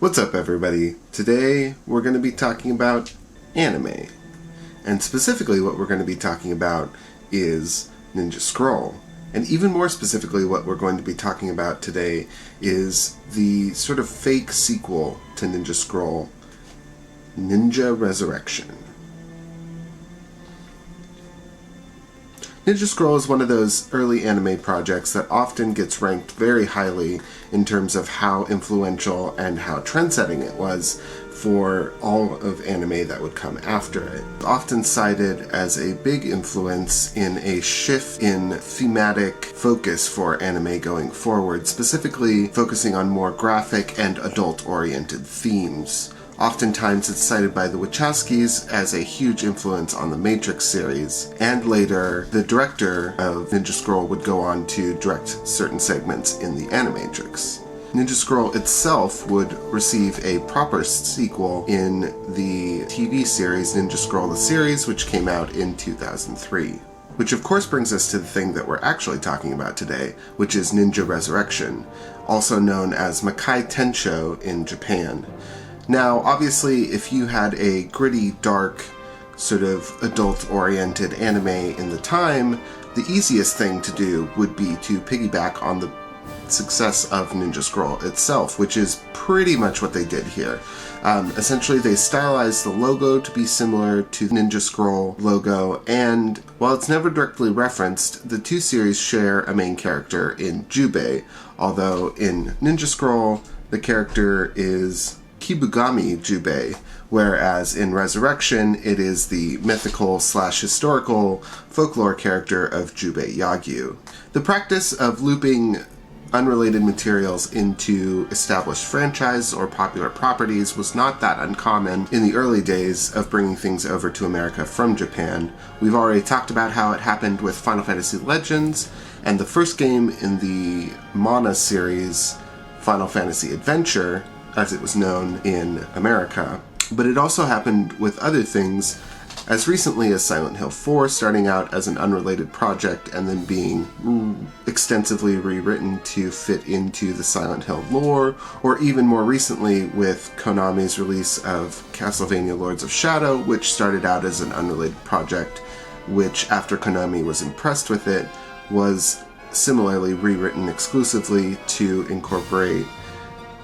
What's up, everybody? Today we're going to be talking about anime. And specifically what we're going to be talking about is Ninja Scroll. And even more specifically, what we're going to be talking about today is the sort of fake sequel to Ninja Scroll, Ninja Resurrection. Ninja Scroll is one of those early anime projects that often gets ranked very highly in terms of how influential and how trendsetting it was for all of anime that would come after it. Often cited as a big influence in a shift in thematic focus for anime going forward, specifically focusing on more graphic and adult-oriented themes. Oftentimes it's cited by the Wachowskis as a huge influence on the Matrix series, and later the director of Ninja Scroll would go on to direct certain segments in the Animatrix. Ninja Scroll itself would receive a proper sequel in the TV series Ninja Scroll the Series, which came out in 2003. Which of course brings us to the thing that we're actually talking about today, which is Ninja Resurrection, also known as Makai Tensho in Japan. Now, obviously, if you had a gritty, dark, sort of adult-oriented anime in the time, the easiest thing to do would be to piggyback on the success of Ninja Scroll itself, which is pretty much what they did here. Essentially, they stylized the logo to be similar to the Ninja Scroll logo, and while it's never directly referenced, the two series share a main character in Jubei, although in Ninja Scroll, the character is Kibugami Jubei, whereas in Resurrection, it is the mythical/historical folklore character of Jubei Yagyu. The practice of looping unrelated materials into established franchises or popular properties was not that uncommon in the early days of bringing things over to America from Japan. We've already talked about how it happened with Final Fantasy Legends, and the first game in the Mana series, Final Fantasy Adventure, as it was known in America. But it also happened with other things as recently as Silent Hill 4, starting out as an unrelated project and then being extensively rewritten to fit into the Silent Hill lore, or even more recently with Konami's release of Castlevania Lords of Shadow, which started out as an unrelated project, which after Konami was impressed with it, was similarly rewritten exclusively to incorporate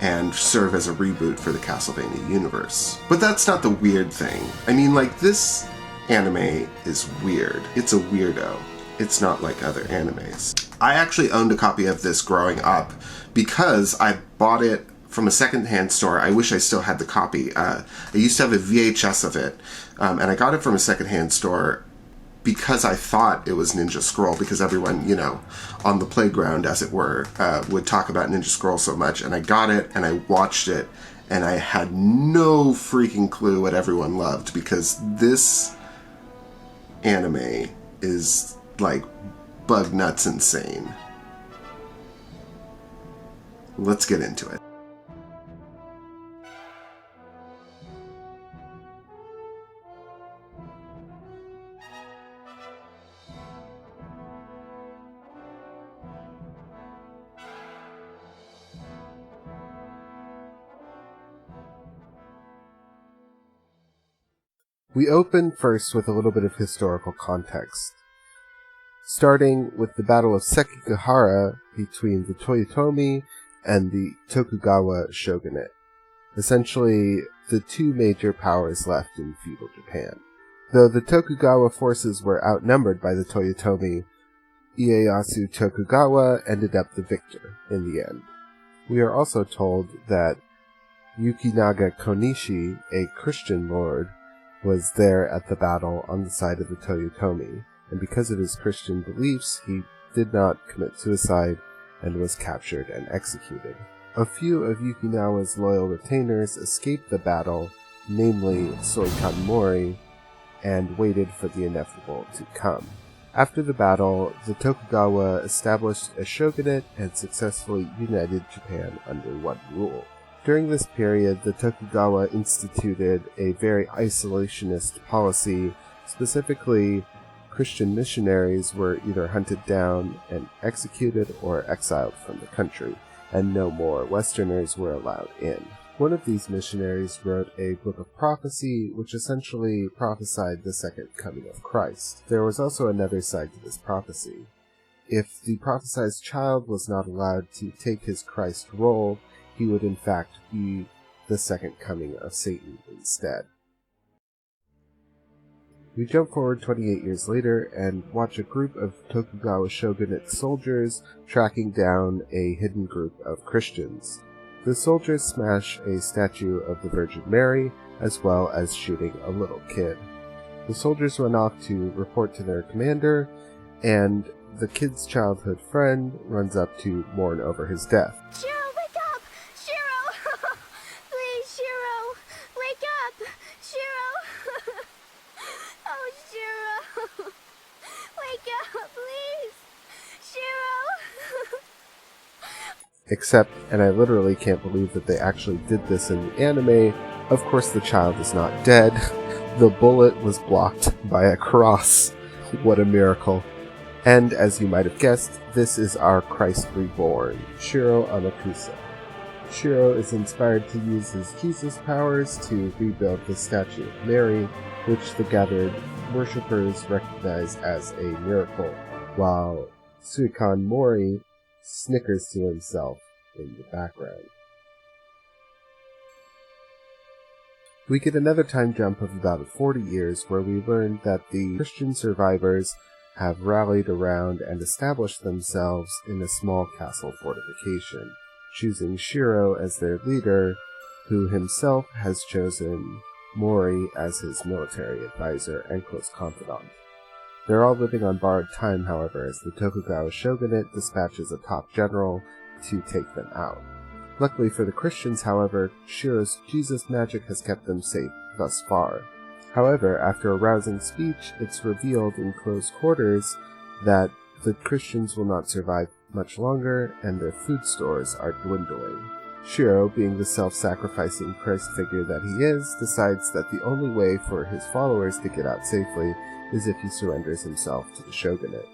and serve as a reboot for the Castlevania universe. But that's not the weird thing. I mean, this anime is weird. It's a weirdo. It's not like other animes. I actually owned a copy of this growing up because I bought it from a secondhand store. I wish I still had the copy. I used to have a VHS of it, and I got it from a secondhand store because I thought it was Ninja Scroll, because everyone, on the playground, as it were, would talk about Ninja Scroll so much, and I got it, and I watched it, and I had no freaking clue what everyone loved, because this anime is, bug nuts insane. Let's get into it. We open first with a little bit of historical context, starting with the Battle of Sekigahara between the Toyotomi and the Tokugawa shogunate, essentially the two major powers left in feudal Japan. Though the Tokugawa forces were outnumbered by the Toyotomi, Ieyasu Tokugawa ended up the victor in the end. We are also told that Yukinaga Konishi, a Christian lord, was there at the battle on the side of the Toyotomi, and because of his Christian beliefs, he did not commit suicide and was captured and executed. A few of Yukinawa's loyal retainers escaped the battle, namely Soikan Mori, and waited for the inevitable to come. After the battle, the Tokugawa established a shogunate and successfully united Japan under one rule. During this period, the Tokugawa instituted a very isolationist policy. Specifically, Christian missionaries were either hunted down and executed or exiled from the country, and no more Westerners were allowed in. One of these missionaries wrote a book of prophecy, which essentially prophesied the second coming of Christ. There was also another side to this prophecy. If the prophesized child was not allowed to take his Christ role, he would in fact be the second coming of Satan instead. We jump forward 28 years later and watch a group of Tokugawa shogunate soldiers tracking down a hidden group of Christians. The soldiers smash a statue of the Virgin Mary, as well as shooting a little kid. The soldiers run off to report to their commander, and the kid's childhood friend runs up to mourn over his death. Shiro, wake up! Shiro! Please, Shiro! Wake up! Shiro! Oh, Shiro! Wake up, please! Shiro! Except, and I literally can't believe that they actually did this in the anime, of course the child is not dead. The bullet was blocked by a cross. What a miracle. And as you might have guessed, this is our Christ reborn, Shiro Amakusa. Shiro is inspired to use his Jesus powers to rebuild the statue of Mary, which the gathered worshippers recognize as a miracle, while Suikan Mori snickers to himself in the background. We get another time jump of about 40 years where we learn that the Christian survivors have rallied around and established themselves in a small castle fortification, choosing Shiro as their leader, who himself has chosen Mori as his military advisor and close confidant. They're all living on borrowed time, however, as the Tokugawa shogunate dispatches a top general to take them out. Luckily for the Christians, however, Shiro's Jesus magic has kept them safe thus far. However, after a rousing speech, it's revealed in close quarters that the Christians will not survive much longer, and their food stores are dwindling. Shiro, being the self-sacrificing Christ figure that he is, decides that the only way for his followers to get out safely is if he surrenders himself to the shogunate.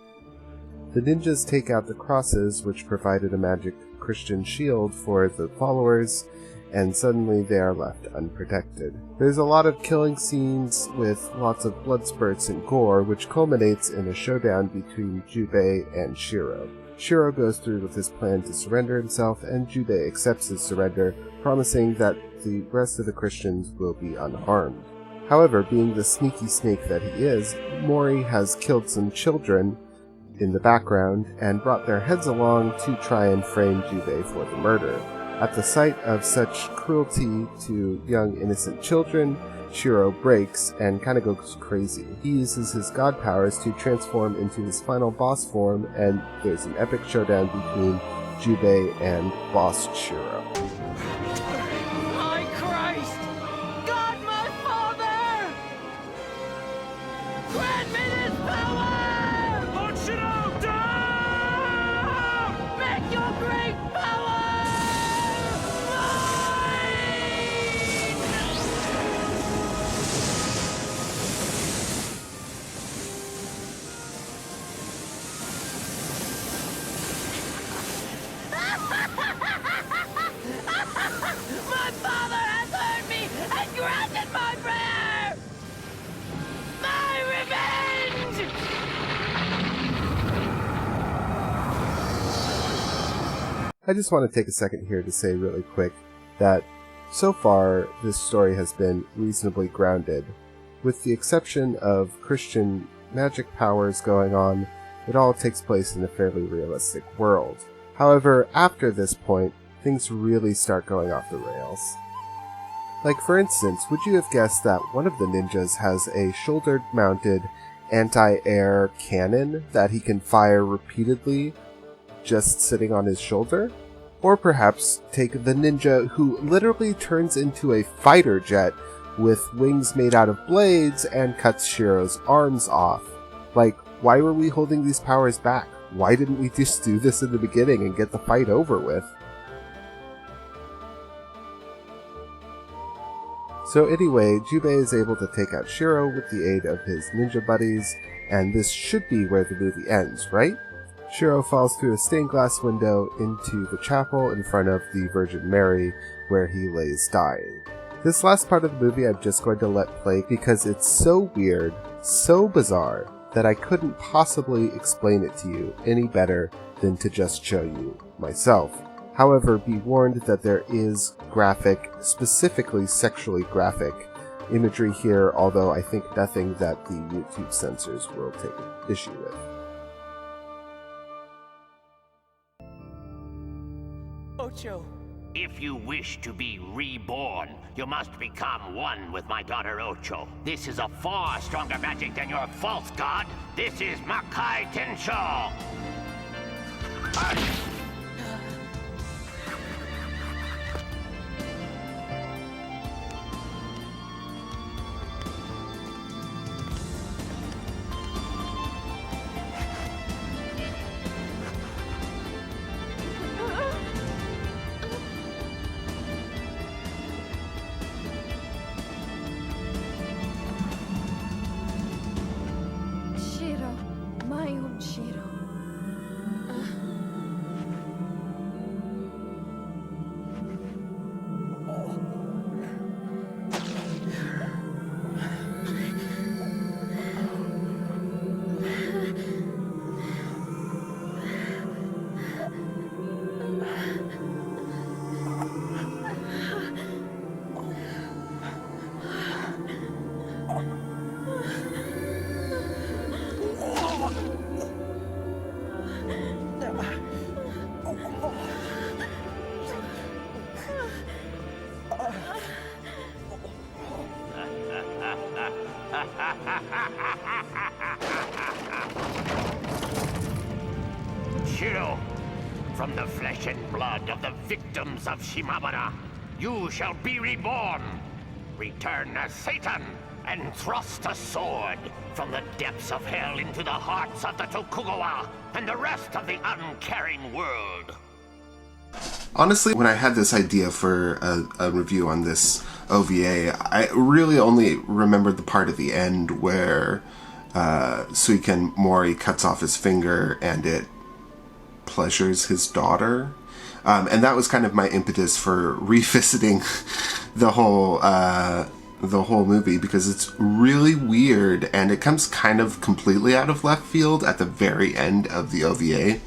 The ninjas take out the crosses, which provided a magic Christian shield for the followers, and suddenly they are left unprotected. There's a lot of killing scenes with lots of blood spurts and gore, which culminates in a showdown between Jubei and Shiro. Shiro goes through with his plan to surrender himself, and Jubei accepts his surrender, promising that the rest of the Christians will be unharmed. However, being the sneaky snake that he is, Mori has killed some children in the background and brought their heads along to try and frame Jubei for the murder. At the sight of such cruelty to young innocent children, Shiro breaks and kind of goes crazy. He uses his god powers to transform into his final boss form, and there's an epic showdown between Jubei and boss Shiro. My Christ! God, my Father! Grant me this power! Lord Shiro, down! Make your great power! My Father has heard me and granted my prayer! My revenge! I just want to take a second here to say really quick that so far this story has been reasonably grounded. With the exception of Christian magic powers going on, it all takes place in a fairly realistic world. However, after this point, things really start going off the rails. Like, for instance, would you have guessed that one of the ninjas has a shoulder-mounted anti-air cannon that he can fire repeatedly just sitting on his shoulder? Or perhaps take the ninja who literally turns into a fighter jet with wings made out of blades and cuts Shiro's arms off. Like, why were we holding these powers back? Why didn't we just do this in the beginning and get the fight over with? So anyway, Jubei is able to take out Shiro with the aid of his ninja buddies, and this should be where the movie ends, right? Shiro falls through a stained glass window into the chapel in front of the Virgin Mary, where he lays dying. This last part of the movie I'm just going to let play because it's so weird, so bizarre, that I couldn't possibly explain it to you any better than to just show you myself. However, be warned that there is graphic, specifically sexually graphic, imagery here, although I think nothing that the YouTube censors will take issue with. Ocho. If you wish to be reborn, you must become one with my daughter Ocho. This is a far stronger magic than your false god. This is Makai Tensho. Shiro, my own Shiro. Shiro, from the flesh and blood of the victims of Shimabara, you shall be reborn. Return as Satan and thrust a sword from the depths of hell into the hearts of the Tokugawa and the rest of the uncaring world. Honestly, when I had this idea for a review on this OVA, I really only remembered the part at the end where Suiken Mori cuts off his finger and it pleasures his daughter. And that was kind of my impetus for revisiting the whole movie, because it's really weird and it comes kind of completely out of left field at the very end of the OVA.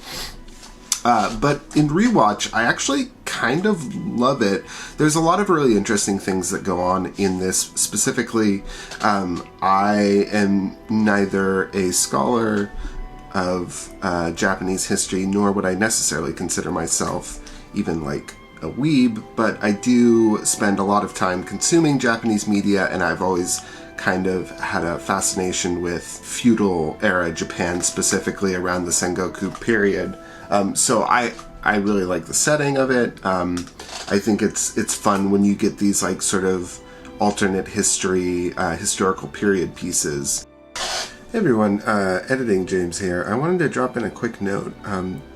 But in rewatch, I actually kind of love it. There's a lot of really interesting things that go on in this. Specifically, I am neither a scholar of Japanese history, nor would I necessarily consider myself even like a weeb, but I do spend a lot of time consuming Japanese media, and I've always kind of had a fascination with feudal era Japan, specifically around the Sengoku period. So I really like the setting of it. I think it's fun when you get these like sort of alternate history, historical period pieces. Hey everyone, Editing James here. I wanted to drop in a quick note,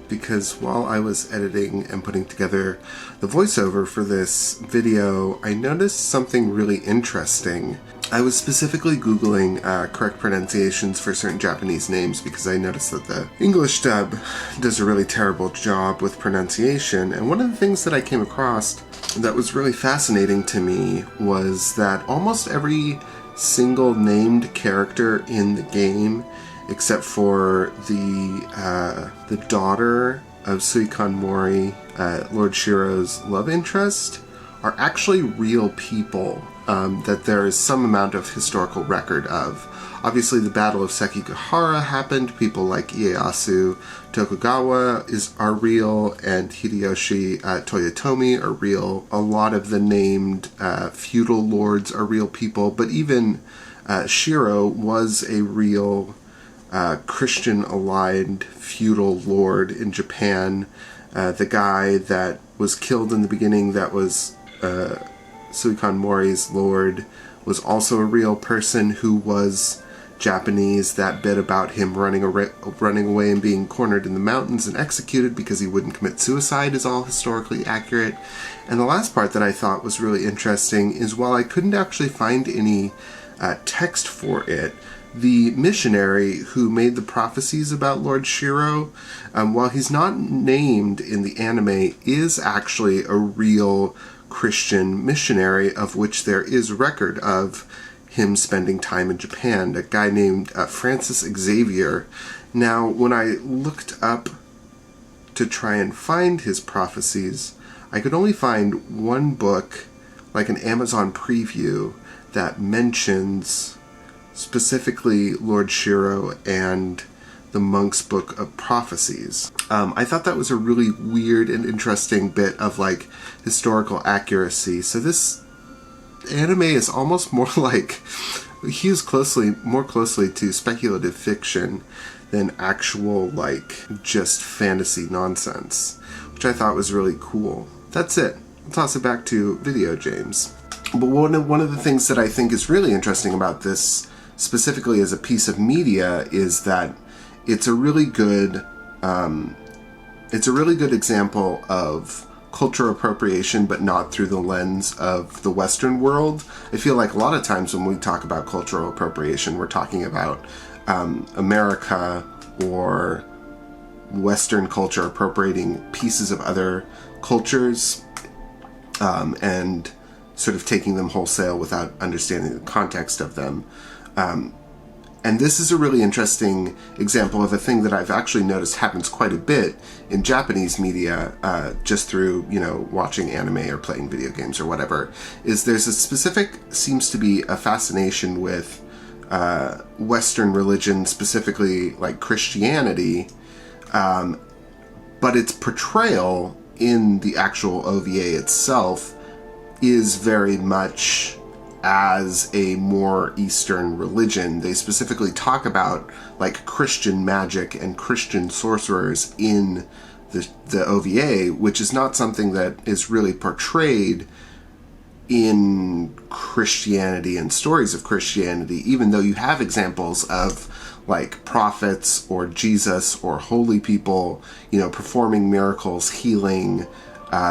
because while I was editing and putting together the voiceover for this video, I noticed something really interesting. I was specifically Googling correct pronunciations for certain Japanese names because I noticed that the English dub does a really terrible job with pronunciation, and one of the things that I came across that was really fascinating to me was that almost every single named character in the game, except for the daughter of Suiken Mori, Lord Shiro's love interest, are actually real people that there is some amount of historical record of. Obviously, the Battle of Sekigahara happened. People like Ieyasu Tokugawa are real, and Hideyoshi Toyotomi are real. A lot of the named feudal lords are real people, but even Shiro was a real Christian-aligned feudal lord in Japan. The guy that was killed in the beginning, that was Suiken Mori's lord, was also a real person who was Japanese. That bit about him running away and being cornered in the mountains and executed because he wouldn't commit suicide is all historically accurate. And the last part that I thought was really interesting is, while I couldn't actually find any text for it, the missionary who made the prophecies about Lord Shiro, while he's not named in the anime, is actually a real Christian missionary, of which there is record of him spending time in Japan, a guy named Francis Xavier. Now, when I looked up to try and find his prophecies, I could only find one book, like an Amazon preview, that mentions specifically Lord Shiro and the Monk's Book of Prophecies. I thought that was a really weird and interesting bit of like historical accuracy. So this anime is almost more like hews more closely to speculative fiction than actual like just fantasy nonsense, which I thought was really cool. That's it. I'll toss it back to video, James. But one of the things that I think is really interesting about this, specifically as a piece of media, is that it's a really good example of culture appropriation, but not through the lens of the Western world. I feel like a lot of times when we talk about cultural appropriation, we're talking about America or Western culture appropriating pieces of other cultures and sort of taking them wholesale without understanding the context of them. And this is a really interesting example of a thing that I've actually noticed happens quite a bit in Japanese media, just through, watching anime or playing video games or whatever, is there's seems to be a fascination with Western religion, specifically like Christianity, but its portrayal in the actual OVA itself is very much as a more Eastern religion. They specifically talk about like Christian magic and Christian sorcerers in the OVA, which is not something that is really portrayed in Christianity and stories of Christianity, even though you have examples of like prophets or Jesus or holy people, performing miracles, healing,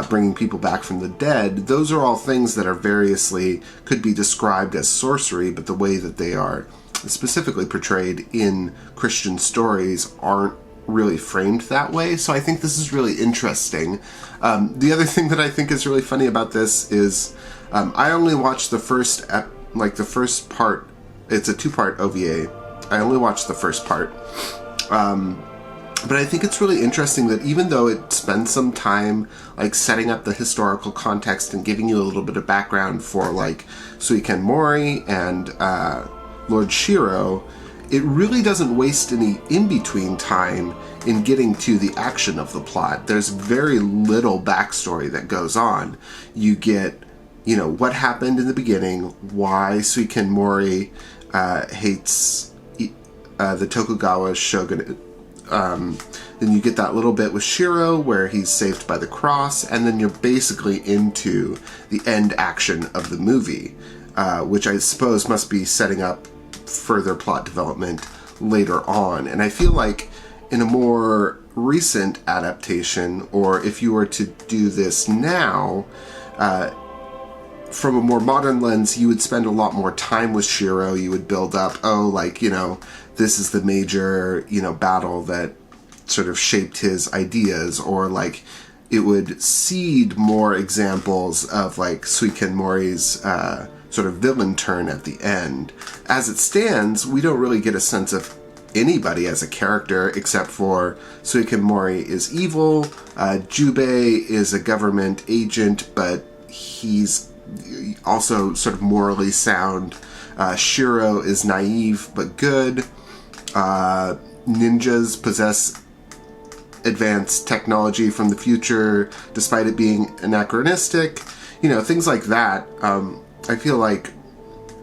bringing people back from the dead. Those are all things that are variously could be described as sorcery, but the way that they are specifically portrayed in Christian stories aren't really framed that way. So I think this is really interesting. The other thing that I think is really funny about this is I only watched the first part. It's a 2-part OVA. I only watched the first part. But I think it's really interesting that even though it spends some time like setting up the historical context and giving you a little bit of background for like Suiken Mori and Lord Shiro, it really doesn't waste any in-between time in getting to the action of the plot. There's very little backstory that goes on. You get, what happened in the beginning, why Suiken Mori hates the Tokugawa shogunate. Then you get that little bit with Shiro where he's saved by the cross, and then you're basically into the end action of the movie, which I suppose must be setting up further plot development later on. And I feel like in a more recent adaptation, or if you were to do this now, from a more modern lens, you would spend a lot more time with Shiro. You would build up, this is the major, battle that sort of shaped his ideas, or like it would seed more examples of like Suiken Mori's sort of villain turn at the end. As it stands, we don't really get a sense of anybody as a character except for Suiken Mori is evil, Jubei is a government agent, but he's also sort of morally sound. Shiro is naive but good. Ninjas possess advanced technology from the future despite it being anachronistic. Things like that. I feel like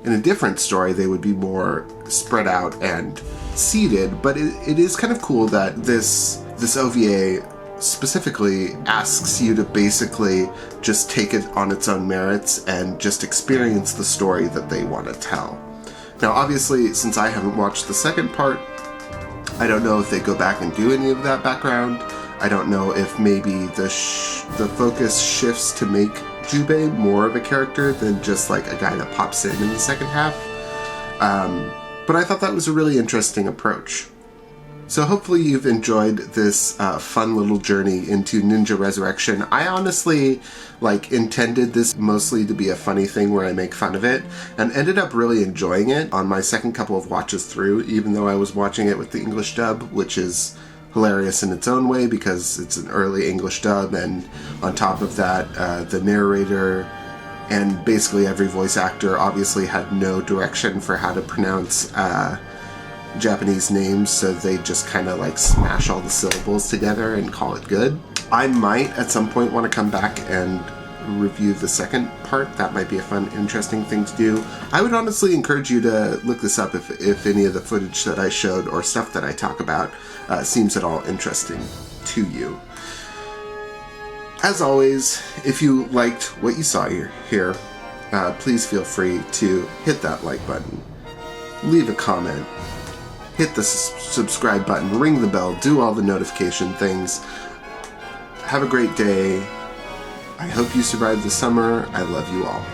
in a different story they would be more spread out and seeded, but it is kind of cool that this OVA specifically asks you to basically just take it on its own merits and just experience the story that they want to tell. Now, obviously, since I haven't watched the second part, I don't know if they go back and do any of that background. I don't know if maybe the focus shifts to make Jubei more of a character than just like a guy that pops in the second half. But I thought that was a really interesting approach. So hopefully you've enjoyed this fun little journey into Ninja Resurrection. I honestly intended this mostly to be a funny thing where I make fun of it, and ended up really enjoying it on my second couple of watches through, even though I was watching it with the English dub, which is hilarious in its own way because it's an early English dub, and on top of that, the narrator and basically every voice actor obviously had no direction for how to pronounce Japanese names, so they just kind of smash all the syllables together and call it good. I might at some point want to come back and review the second part. That might be a fun, interesting thing to do. I would honestly encourage you to look this up if any of the footage that I showed or stuff that I talk about seems at all interesting to you. As always, if you liked what you saw here, please feel free to hit that like button, leave a comment, hit the subscribe button, ring the bell, do all the notification things. Have a great day. I hope you survive the summer. I love you all.